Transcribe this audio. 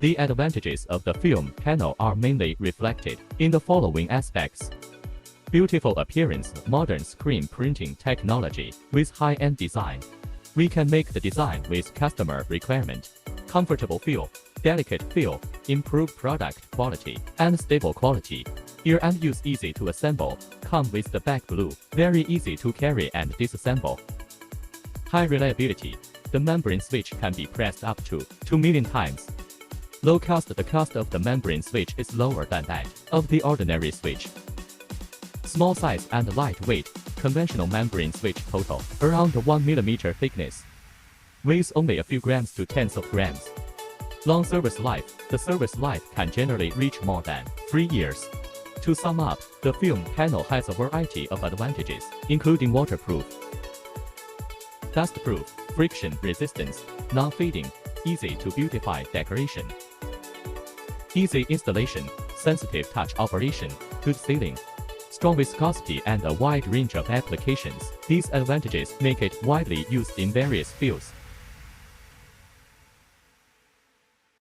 The advantages of the film panel are mainly reflected in the following aspects. Beautiful appearance, modern screen printing technology with high-end design. We can make the design with customer requirement. Comfortable feel, delicate feel, improved product quality, and stable quality. Ear and use easy to assemble, come with the back glue, very easy to carry and disassemble. High reliability, the membrane switch can be pressed up to 2 million times. Low cost, the cost of the membrane switch is lower than that of the ordinary switch. Small size and lightweight, conventional membrane switch total around 1 mm thickness. Weighs only a few grams to tens of grams. Long service life, the service life can generally reach more than 3 years. To sum up, the film panel has a variety of advantages, including waterproof, dustproof, friction resistance, non-fading, easy to beautify decoration, easy installation, sensitive touch operation, good sealing, strong viscosity and a wide range of applications. These advantages make it widely used in various fields.